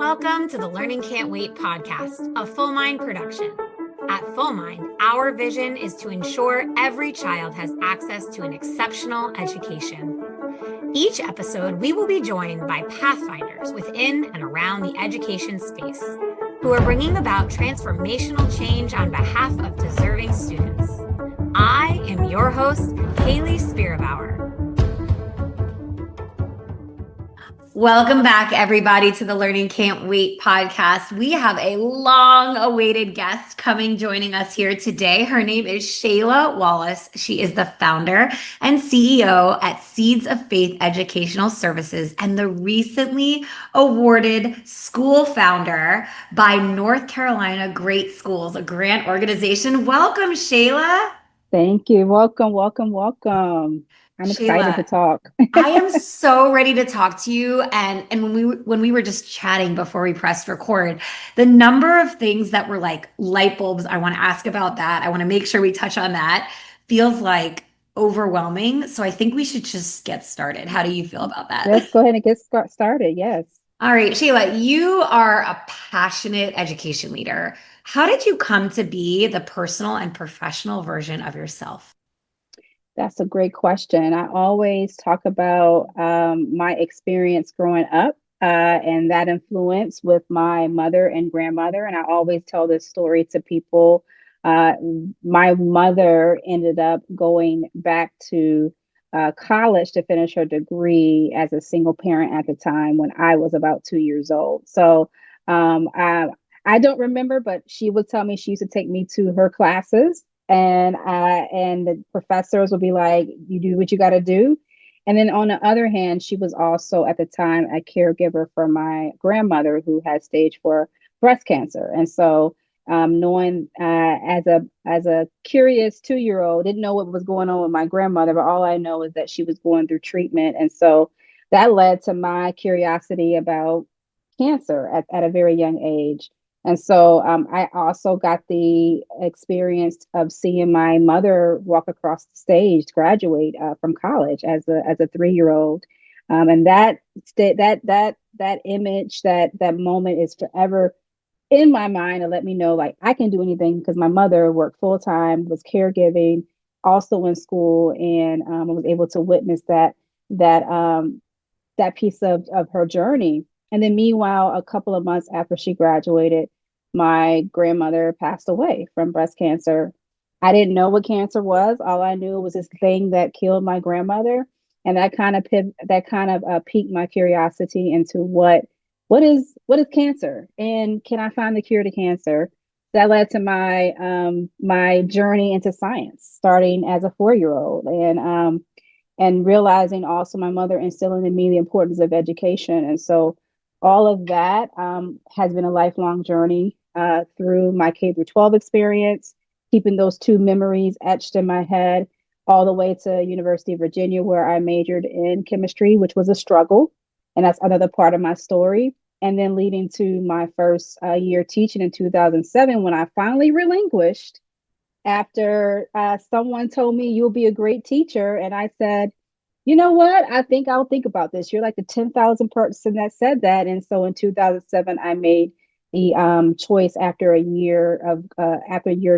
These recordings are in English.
Welcome to the Learning Can't Wait podcast, a Full Mind production. At Full Mind, our vision is to ensure every child has access to an exceptional education. Each episode, we will be joined by pathfinders within and around the education space who are bringing about transformational change on behalf of deserving students. I am your host, Haley Spierbauer. Welcome back, everybody, to the Learning Can't Wait podcast. We have a long-awaited guest joining us here today. Her name is Shayla Wallace. She is the founder and CEO at Seeds of Faith Educational Services and the recently awarded school founder by North Carolina Great Schools, a grant organization. Welcome, Shayla. Thank you. Welcome. I'm excited to talk. I am so ready to talk to you. And when we were just chatting before we pressed record, the number of things that were like light bulbs, I want to ask about that. I want to make sure we touch on that. Feels like overwhelming. So I think we should just get started. How do you feel about that? Let's go ahead and get started. Yes. All right, Shayla, you are a passionate education leader. How did you come to be the personal and professional version of yourself? That's a great question. I always talk about my experience growing up and that influence with my mother and grandmother. And I always tell this story to people. My mother ended up going back to college to finish her degree as a single parent at the time when I was about 2 years old. So I don't remember, but she would tell me she used to take me to her classes and the professors would be like, you do what you got to do. And then on the other hand, she was also at the time a caregiver for my grandmother who had stage 4 breast cancer. And so knowing as a curious 2-year-old, didn't know what was going on with my grandmother, but all I know is that she was going through treatment. And so that led to my curiosity about cancer at a very young age. And so I also got the experience of seeing my mother walk across the stage, graduate from college as a 3-year-old, and that image, that moment is forever in my mind and let me know like I can do anything because my mother worked full time, was caregiving, also in school, and I was able to witness that piece of her journey. And then meanwhile, a couple of months after she graduated, my grandmother passed away from breast cancer. I didn't know what cancer was. All I knew was this thing that killed my grandmother. And that kind of piqued my curiosity into what is cancer and can I find the cure to cancer? That led to my journey into science, starting as a 4-year-old and realizing also my mother instilling in me the importance of education. And so all of that has been a lifelong journey through my K through 12 experience, keeping those two memories etched in my head, all the way to University of Virginia, where I majored in chemistry, which was a struggle. And that's another part of my story. And then leading to my first year teaching in 2007, when I finally relinquished after someone told me you'll be a great teacher. And I said, you know what? I think I'll think about this. You're like the 10,000th person that said that. And so in 2007, I made the choice after a year of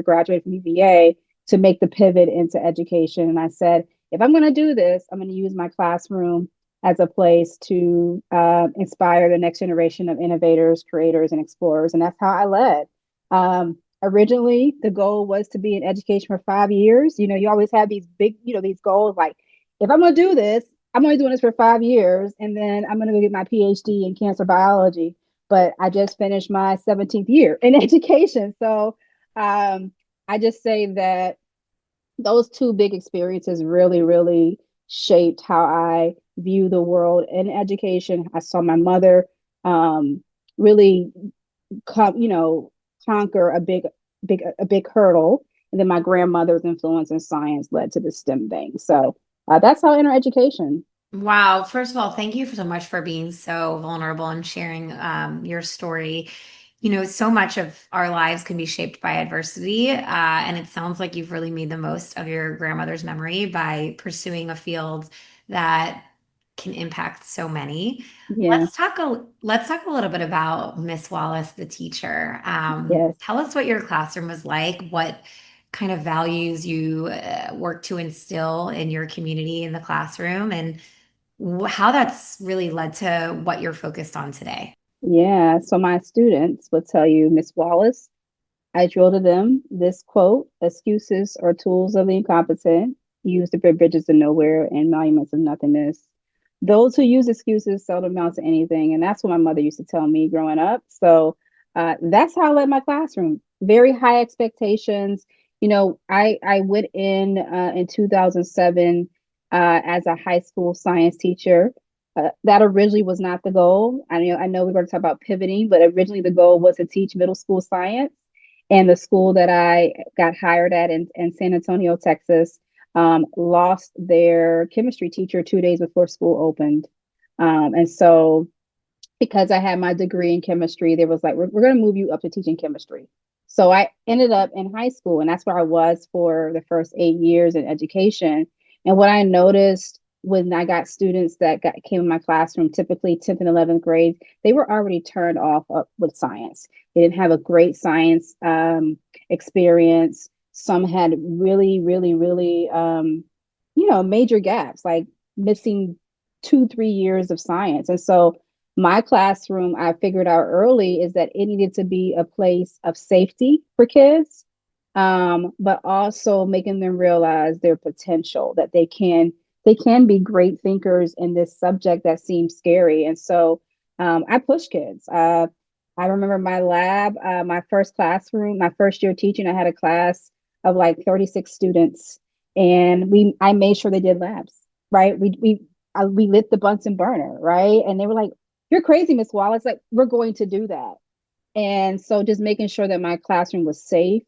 graduating from UVA to make the pivot into education. And I said, if I'm going to do this, I'm going to use my classroom as a place to inspire the next generation of innovators, creators, and explorers. And that's how I led. Originally, the goal was to be in education for 5 years. You know, you always have these big, these goals like, if I'm going to do this, I'm only doing this for 5 years, and then I'm going to go get my PhD in cancer biology. But I just finished my 17th year in education. So I just say that those two big experiences really, really shaped how I view the world in education. I saw my mother really, conquer a big hurdle, and then my grandmother's influence in science led to the STEM thing. So that's how I enter education. Wow. First of all, thank you so much for being so vulnerable and sharing your story. You know, so much of our lives can be shaped by adversity. And it sounds like you've really made the most of your grandmother's memory by pursuing a field that can impact so many. Yeah. Let's talk a little bit about Miss Wallace, the teacher. Yes. Tell us what your classroom was like, what kind of values you work to instill in your community in the classroom, and how that's really led to what you're focused on today. Yeah. So my students would tell you, Miss Wallace, I drill to them this quote: excuses are tools of the incompetent, used to build bridges to nowhere and monuments of nothingness. Those who use excuses seldom amount to anything. And that's what my mother used to tell me growing up. So that's how I led my classroom. Very high expectations. I went in 2007 as a high school science teacher. That originally was not the goal. I know we're going to talk about pivoting, but originally the goal was to teach middle school science. And the school that I got hired at in San Antonio, Texas, lost their chemistry teacher 2 days before school opened. And so, because I had my degree in chemistry, they was like, we're going to move you up to teaching chemistry. So I ended up in high school, and that's where I was for the first 8 years in education. And what I noticed when I got students that came in my classroom, typically 10th and 11th grade, they were already turned off up with science. They didn't have a great science experience. Some had really, really, really, major gaps, like missing 2, 3 years of science. And so my classroom, I figured out early, is that it needed to be a place of safety for kids, but also making them realize their potential, that they can be great thinkers in this subject that seems scary. And so I push kids. I remember my lab, my first classroom, my first year teaching, I had a class of like 36 students, and I made sure they did labs, right? We lit the Bunsen burner, right? And they were like, "You're crazy, Miss Wallace." Like, we're going to do that. And so just making sure that my classroom was safe,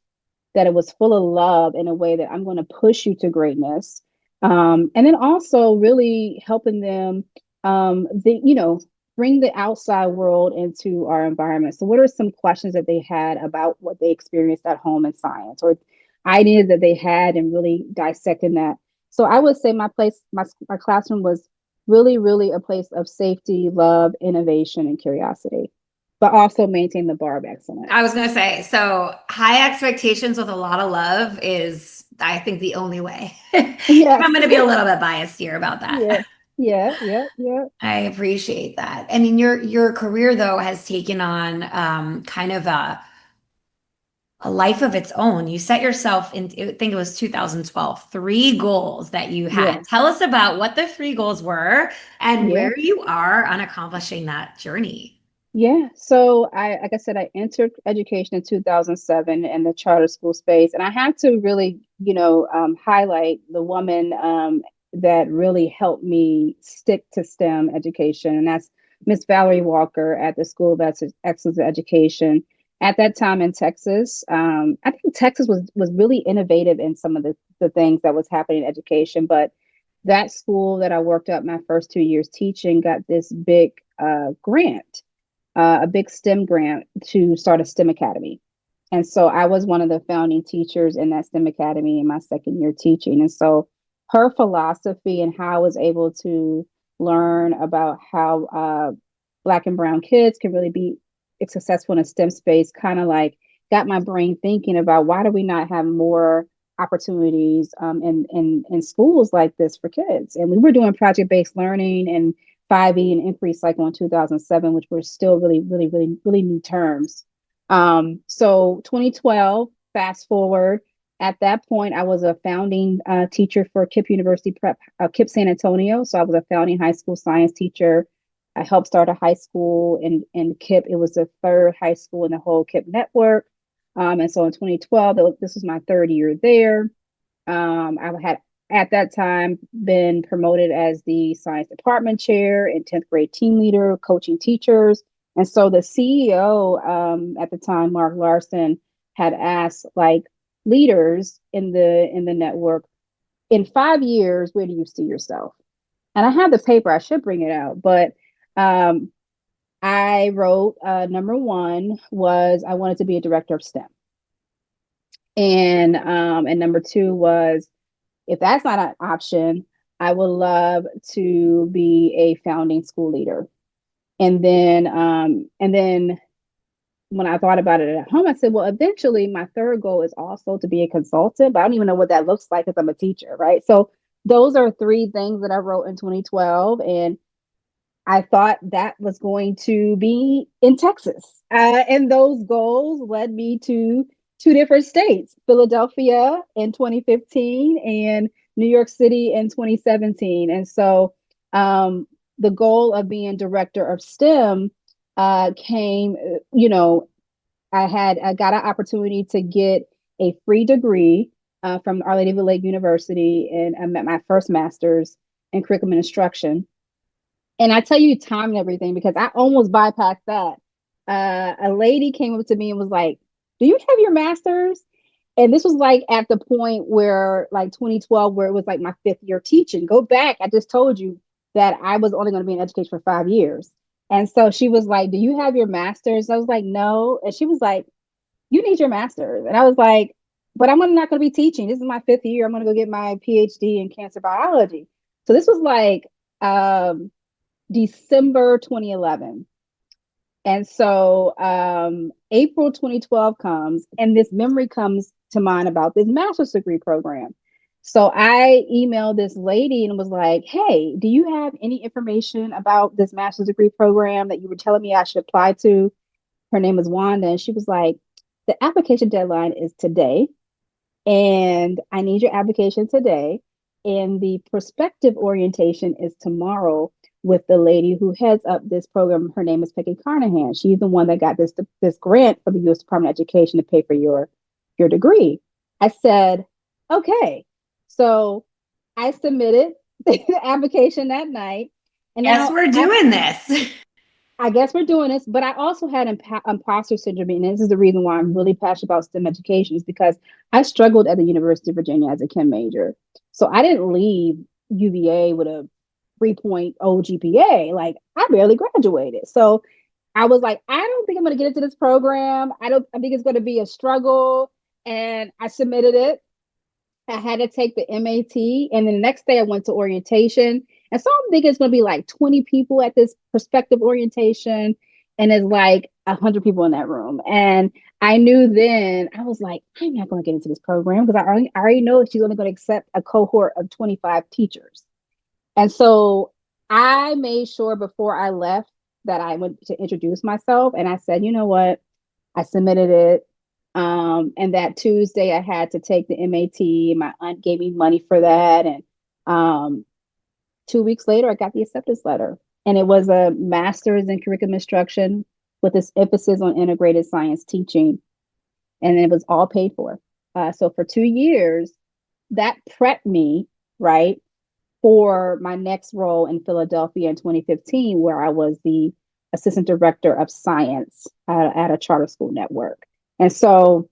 that it was full of love in a way that I'm going to push you to greatness. And then also really helping them, bring the outside world into our environment. So what are some questions that they had about what they experienced at home in science, or ideas that they had, and really dissecting that? So I would say my classroom was really, really a place of safety, love, innovation, and curiosity, but also maintain the bar of excellence. I was going to say, so high expectations with a lot of love is, I think, the only way. Yeah, I'm going to be a little bit biased here about yeah, that. yeah, yeah, yeah, I appreciate that. I mean, your career though has taken on kind of a life of its own. You set yourself in, I think it was 2012, three goals that you had. yeah, Tell us about what the three goals were and yeah. where you are on accomplishing that journey. Yeah. So like I said, I entered education in 2007 in the charter school space, and I had to really, highlight the woman that really helped me stick to STEM education, and that's Miss Valerie Walker at the School of Excellence in Education. At that time in Texas, I think Texas was really innovative in some of the things that was happening in education, but that school that I worked at my first 2 years teaching got this big grant, a big STEM grant to start a STEM academy. And so I was one of the founding teachers in that STEM academy in my second year teaching. And so her philosophy and how I was able to learn about how Black and Brown kids can really be successful in a STEM space kind of like got my brain thinking about, why do we not have more opportunities in schools like this for kids? And we were doing project-based learning and 5E and inquiry cycle in 2007, which were still really, really, really, really new terms. So 2012, fast forward, at that point, I was a founding teacher for KIPP University Prep, KIPP San Antonio. So I was a founding high school science teacher. I helped start a high school in KIPP. It was the third high school in the whole KIPP network. And so in 2012, this was my third year there. I had at that time been promoted as the science department chair and 10th grade team leader, coaching teachers. And so the CEO at the time, Mark Larson, had asked like leaders in the network, in 5 years, where do you see yourself? And I have the paper, I should bring it out, but um, I wrote number one was I wanted to be a director of STEM. And number two was, if that's not an option, I would love to be a founding school leader. And then when I thought about it at home, I said, well, eventually my third goal is also to be a consultant, but I don't even know what that looks like because I'm a teacher, right? So those are three things that I wrote in 2012. And I thought that was going to be in Texas. And those goals led me to two different states, Philadelphia in 2015 and New York City in 2017. And so the goal of being director of STEM came, I got an opportunity to get a free degree from Our Lady of the Lake University, and I met my first master's in curriculum instruction. And I tell you time and everything because I almost bypassed that. A lady came up to me and was like, "Do you have your master's?" And this was like at the point where, like 2012, where it was like my fifth year teaching. Go back, I just told you that I was only going to be in education for 5 years. And so she was like, "Do you have your master's?" I was like, "No." And she was like, "You need your master's." And I was like, "But I'm not going to be teaching. This is my fifth year. I'm going to go get my PhD in cancer biology." So this was like December 2011. And so April 2012 comes, and this memory comes to mind about this master's degree program. So I emailed this lady and was like, "Hey, do you have any information about this master's degree program that you were telling me I should apply to?" Her name is Wanda. And she was like, "The application deadline is today, and I need your application today. And the prospective orientation is tomorrow with the lady who heads up this program. Her name is Peggy Carnahan. She's the one that got this grant for the U.S. Department of Education to pay for your degree." I said, "Okay." So I submitted the application that night. And Yes, now we're doing this. I guess we're doing this, but I also had imposter syndrome, and this is the reason why I'm really passionate about STEM education is because I struggled at the University of Virginia as a chem major. So I didn't leave UVA with a 3.0 GPA. Like I barely graduated. So I was like, I don't think I'm going to get into this program. I think it's going to be a struggle. And I submitted it. I had to take the MAT, and then the next day I went to orientation. And so I'm thinking it's going to be like 20 people at this prospective orientation, and it's like 100 people in that room. And I knew then I was like, I'm not going to get into this program because I already know she's only going to accept a cohort of 25 teachers. And so I made sure before I left that I went to introduce myself, and I said, you know what? I submitted it. And that Tuesday, I had to take the MAT. My aunt gave me money for that. And 2 weeks later, I got the acceptance letter. And it was a master's in curriculum instruction with this emphasis on integrated science teaching. And it was all paid for. So for 2 years, that prepped me, right, for my next role in Philadelphia in 2015, where I was the assistant director of science at a charter school network. And so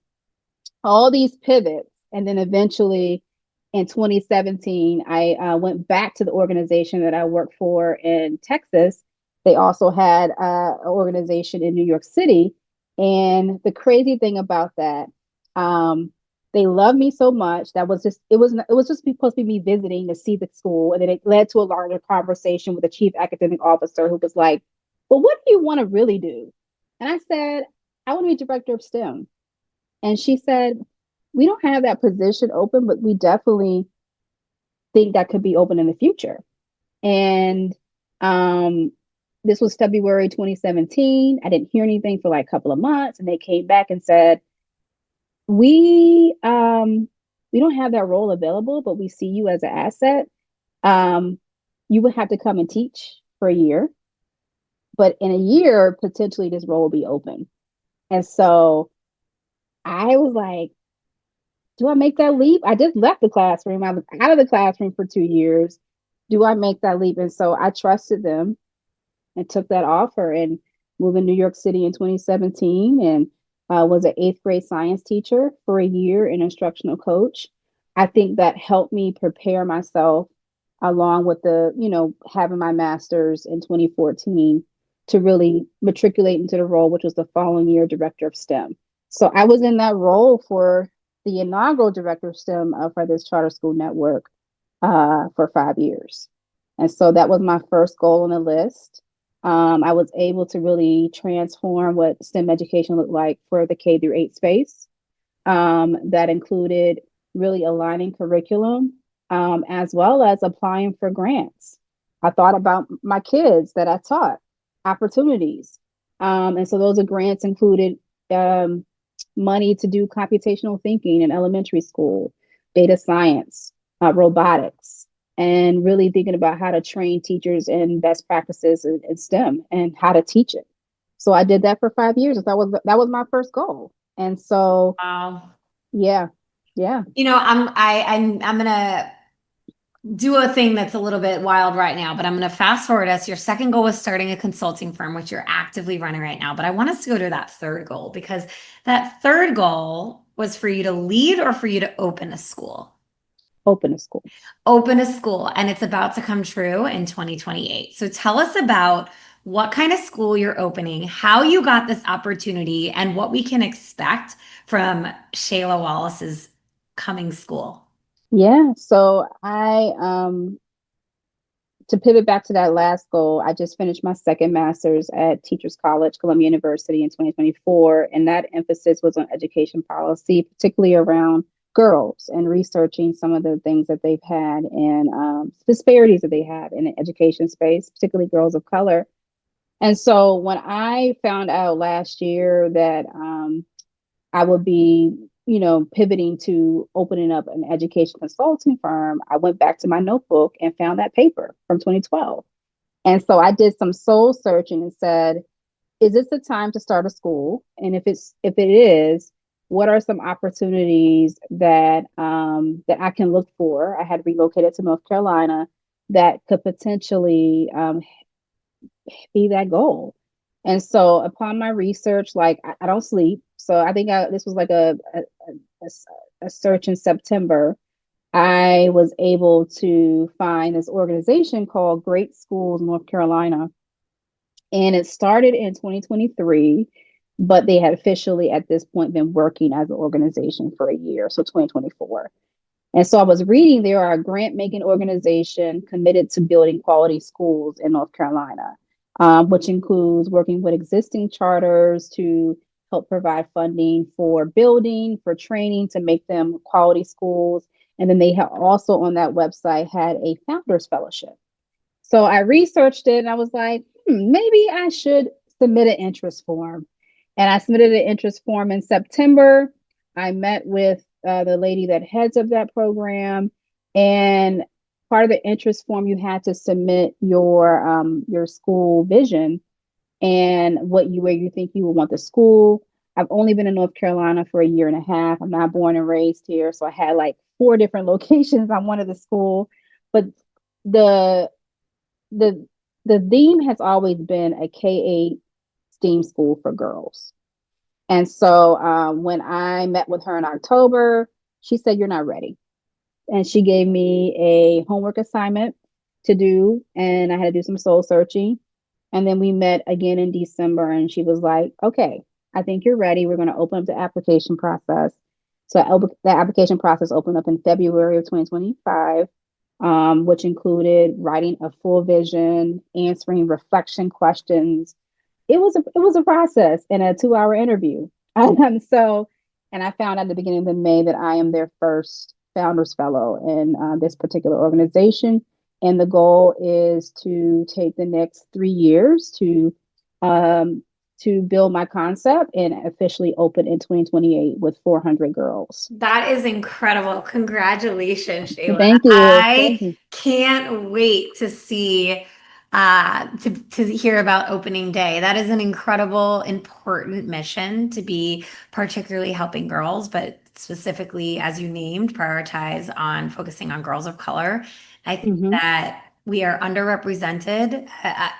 all these pivots. And then eventually in 2017, I went back to the organization that I worked for in Texas. They also had an organization in New York City. And the crazy thing about that, they loved me so much. That was just it was just supposed to be me visiting to see the school, and then it led to a larger conversation with the chief academic officer who was like, "Well, what do you want to really do?" And I said, "I want to be director of STEM." And she said, "We don't have that position open, but we definitely think that could be open in the future." And um, this was February 2017. I didn't hear anything for like a couple of months, and they came back and said, we don't have that role available, but we see you as an asset. Um, you would have to come and teach for a year, but in a year, potentially this role will be open." And so I was like, do I make that leap? I just left the classroom. I was out of the classroom for 2 years. Do I make that leap? And so I trusted them and took that offer and moved to New York City in 2017 and was an eighth grade science teacher for a year and instructional coach. I think that helped me prepare myself along with having my master's in 2014 to really matriculate into the role, which was the following year, director of STEM. So I was in that role for the inaugural director of STEM for this charter school network. for 5 years. And so that was my first goal on the list. I was able to really transform what STEM education looked like for the K through 8 space. That included really aligning curriculum, as well as applying for grants. I thought about my kids that I taught, opportunities. And so those are grants included money to do computational thinking in elementary school, data science, robotics, and really thinking about how to train teachers in best practices in STEM and how to teach it. So I did that for 5 years. That was my first goal. And so Wow. yeah, yeah, I'm gonna do a thing that's a little bit wild right now, but I'm gonna fast forward us. Your second goal was starting a consulting firm, which you're actively running right now. But I want us to go to that third goal because that third goal was for you to lead or for you to open a school. open a school. Open a school, and it's about to come true in 2028. So tell us about what kind of school you're opening, how you got this opportunity, and what we can expect from Shayla Wallace's coming school. Yeah. So to pivot back to that last goal, I just finished my second master's at Teachers College, Columbia University in 2024. And that emphasis was on education policy, particularly around girls and researching some of the things that they've had and disparities that they have in the education space, particularly girls of color. And so when I found out last year that I would be, pivoting to opening up an education consulting firm, I went back to my notebook and found that paper from 2012. And so I did some soul searching and said, is this the time to start a school? And if it is, what are some opportunities that I can look for? I had relocated to North Carolina that could potentially be that goal. And so upon my research, like I don't sleep. So I think this was like a search in September. I was able to find this organization called Great Schools North Carolina. And it started in 2023, but they had officially at this point been working as an organization for a year, so 2024. And so I was reading they are a grant making organization committed to building quality schools in North Carolina, which includes working with existing charters to help provide funding for building, for training to make them quality schools. And then they have also on that website had a founders fellowship. So I researched it and I was like, maybe I should submit an interest form. And I submitted an interest form in September. I met with the lady that heads up that program, and part of the interest form you had to submit your school vision and where you think you would want the school. I've only been in North Carolina for a year and a half. I'm not born and raised here, so I had like 4 different locations I wanted the school, but the the the theme has always been a K-8 STEAM school for girls. And so when I met with her in October, she said, "You're not ready." And she gave me a homework assignment to do, and I had to do some soul searching. And then we met again in December, and she was like, "Okay, I think you're ready. We're going to open up the application process." So the application process opened up in February of 2025, which included writing a full vision, answering reflection questions. It was a process and a 2-hour interview. So, and I found out at the beginning of May that I am their first founders fellow in this particular organization. And the goal is to take the next 3 years to build my concept and officially open in 2028 with 400 girls. That is incredible. Congratulations, Shayla. Thank you. Thank I you. can't wait to see to hear about opening day. That is an incredible, important mission to be particularly helping girls, but specifically, as you named, prioritize on focusing on girls of color. I think Hmm. that we are underrepresented.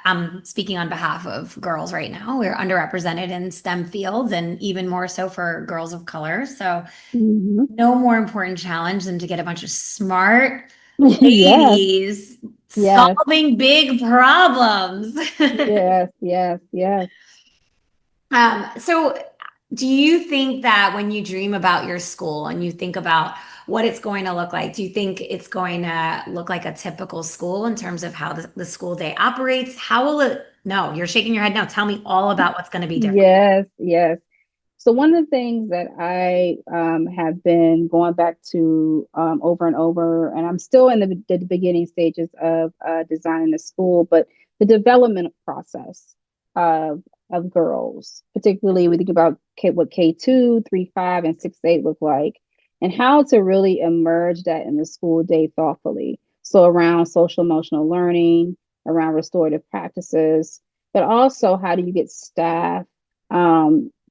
I'm speaking on behalf of girls right now. We're underrepresented in STEM fields and even more so for girls of color. So Hmm. no more important challenge than to get a bunch of smart Yes, ladies yes, solving big problems. yes, yes, yes. So do you think that when you dream about your school and you think about what it's going to look like. Do you think it's going to look like a typical school in terms of how the school day operates? How will it? No, you're shaking your head. No, tell me all about what's going to be different. Yes, yes. So one of the things that I have been going back to over and over, and I'm still in the beginning stages of designing the school, but the development process of girls, particularly we think about what K2, 3, 5, and 6, 8 look like, and how to really emerge that in the school day thoughtfully. So around social emotional learning, around restorative practices, but also how do you get staff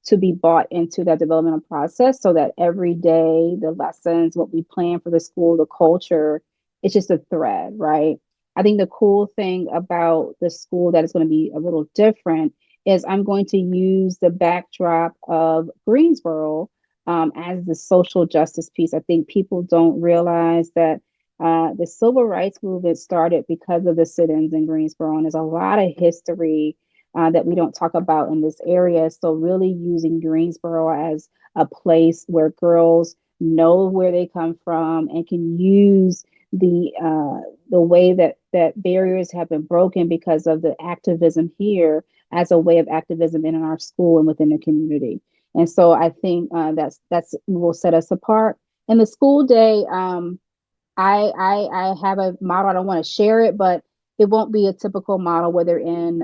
to be bought into that developmental process so that every day the lessons, what we plan for the school, the culture, it's just a thread, right? I think the cool thing about the school that is going to be a little different is I'm going to use the backdrop of Greensboro as the social justice piece. I think people don't realize that the civil rights movement started because of the sit-ins in Greensboro, and there's a lot of history that we don't talk about in this area. So really using Greensboro as a place where girls know where they come from and can use the way that barriers have been broken because of the activism here as a way of activism in our school and within the community. And so I think that's will set us apart. In the school day, I have a model. I don't want to share it, but it won't be a typical model where they're in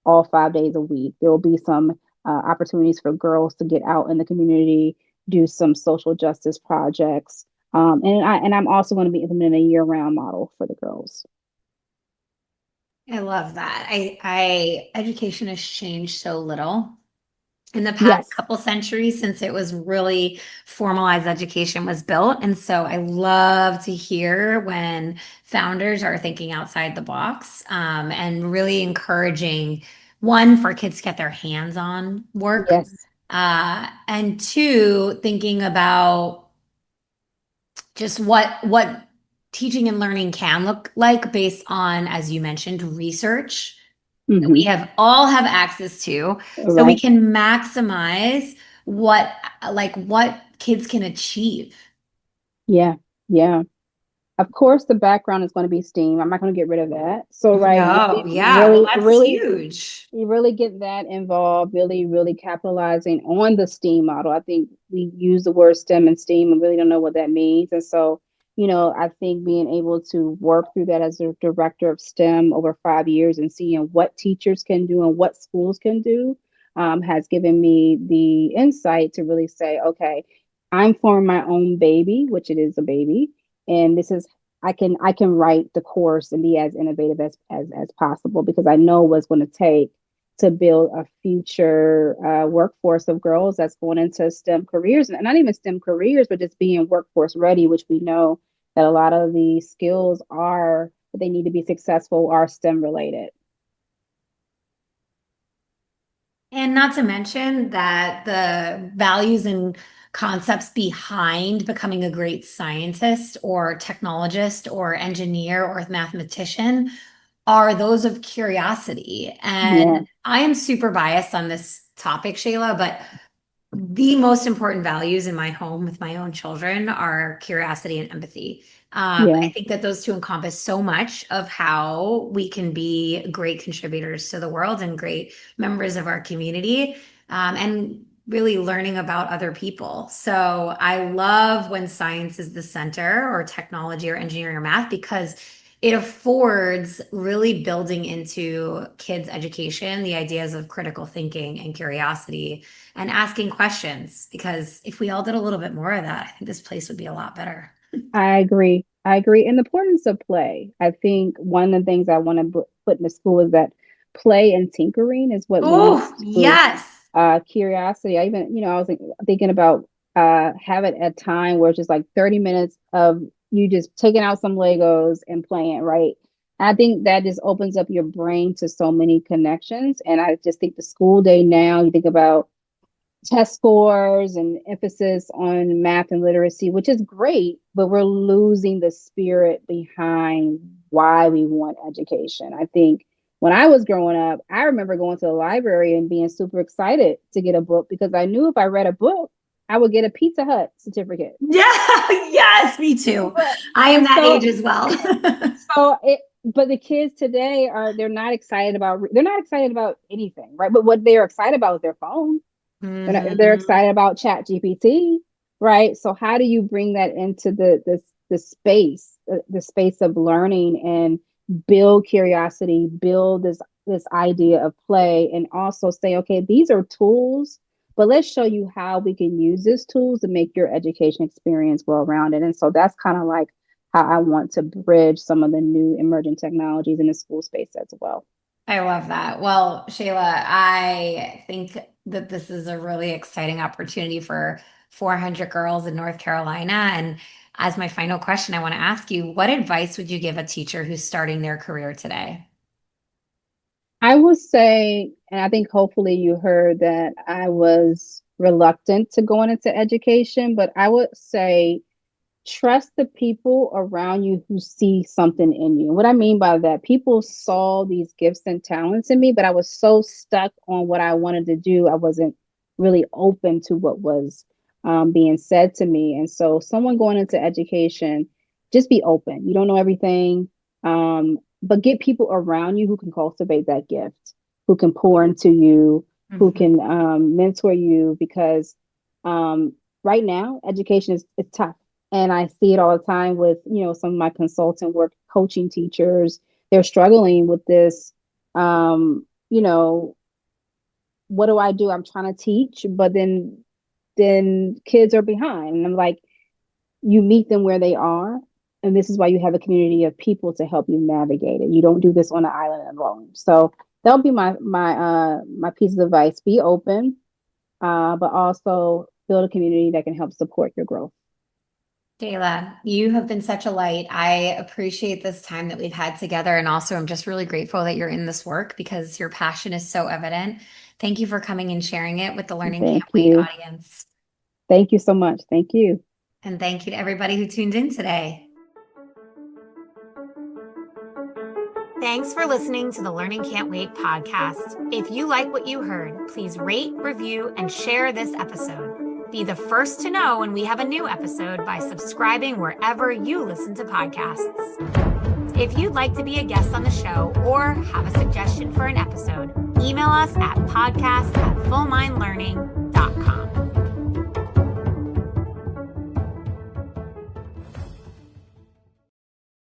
all 5 days a week. There will be some opportunities for girls to get out in the community, do some social justice projects, and I'm also going to be implementing a year-round model for the girls. I love that. I education has changed so little in the past Yes, couple centuries since it was really formalized education was built. And so I love to hear when founders are thinking outside the box and really encouraging one for kids to get their hands on work yes, and two thinking about just what teaching and learning can look like based on, as you mentioned, research that we hmm, have all have access to so we right, can maximize what what kids can achieve. yeah, yeah. Of course, the background is going to be STEAM. I'm not going to get rid of that. So, right, No, really, yeah, well, that's really huge. you really get that involved, really capitalizing on the STEAM model. I think we use the word STEM and STEAM and really don't know what that means. And so, I think being able to work through that as a director of STEM over 5 years and seeing what teachers can do and what schools can do has given me the insight to really say, okay, I'm forming my own baby, which it is a baby, and this is I can write the course and be as innovative as possible because I know what's going to take to build a future workforce of girls that's going into STEM careers, and not even STEM careers, but just being workforce ready, which we know that a lot of the skills are that they need to be successful are STEM related. And not to mention that the values and concepts behind becoming a great scientist or technologist or engineer or mathematician are those of curiosity. Yeah, And I am super biased on this topic, Shayla, but the most important values in my home with my own children are curiosity and empathy. I yeah. think that those two encompass so much of how we can be great contributors to the world and great members of our community, and really learning about other people. So I love when science is the center, or technology, or engineering, or math, because it affords really building into kids' education the ideas of critical thinking and curiosity and asking questions. Because if we all did a little bit more of that, I think this place would be a lot better. I agree. I agree. And the importance of play. I think one of the things I want to put in the school is that play and tinkering is what leads Oh, to yes. curiosity. I even, I was thinking about having a time where it's just like 30 minutes of you just taking out some Legos and playing, right? I think that just opens up your brain to so many connections. And I just think the school day now, you think about test scores and emphasis on math and literacy, which is great, but we're losing the spirit behind why we want education. I think when I was growing up, I remember going to the library and being super excited to get a book because I knew if I read a book, I would get a Pizza Hut certificate. Yeah, yes, me too. But I am and that so age as well. but the kids today they're not excited about anything, right? But what they're excited about is their phone. They're Mhm. excited about Chat GPT, right? So how do you bring that into the space, the space of learning, and build curiosity, build this idea of play, and also say, okay, these are tools, but let's show you how we can use these tools to make your education experience well rounded. And so that's kind of like how I want to bridge some of the new emerging technologies in the school space as well. I love that. Well, Shayla, I think that this is a really exciting opportunity for 400 girls in North Carolina. And as my final question, I want to ask you, what advice would you give a teacher who's starting their career today? I would say, and I think hopefully you heard that I was reluctant to going into education, but I would say trust the people around you who see something in you. What I mean by that, people saw these gifts and talents in me, but I was so stuck on what I wanted to do. I wasn't really open to what was being said to me. And so, someone going into education, just be open. You don't know everything, but get people around you who can cultivate that gift, who can pour into you, who Mhm. can mentor you, because right now, education is tough, and I see it all the time with, some of my consultant work, coaching teachers. They're struggling with this. You know, what do I do? I'm trying to teach, but then kids are behind. And I'm like, you meet them where they are. And this is why you have a community of people to help you navigate it. You don't do this on an island alone. So that'll be my piece of advice. Be open, but also build a community that can help support your growth. Shayla, you have been such a light. I appreciate this time that we've had together. And also, I'm just really grateful that you're in this work because your passion is so evident. Thank you for coming and sharing it with the Learning Can't Thank Wait you. audience. Thank you so much. Thank you. And thank you to everybody who tuned in today. Thanks for listening to the Learning Can't Wait podcast. If you like what you heard, please rate, review, and share this episode. Be the first to know when we have a new episode by subscribing wherever you listen to podcasts. If you'd like to be a guest on the show or have a suggestion for an episode, email us at podcast@fullmindlearning.com.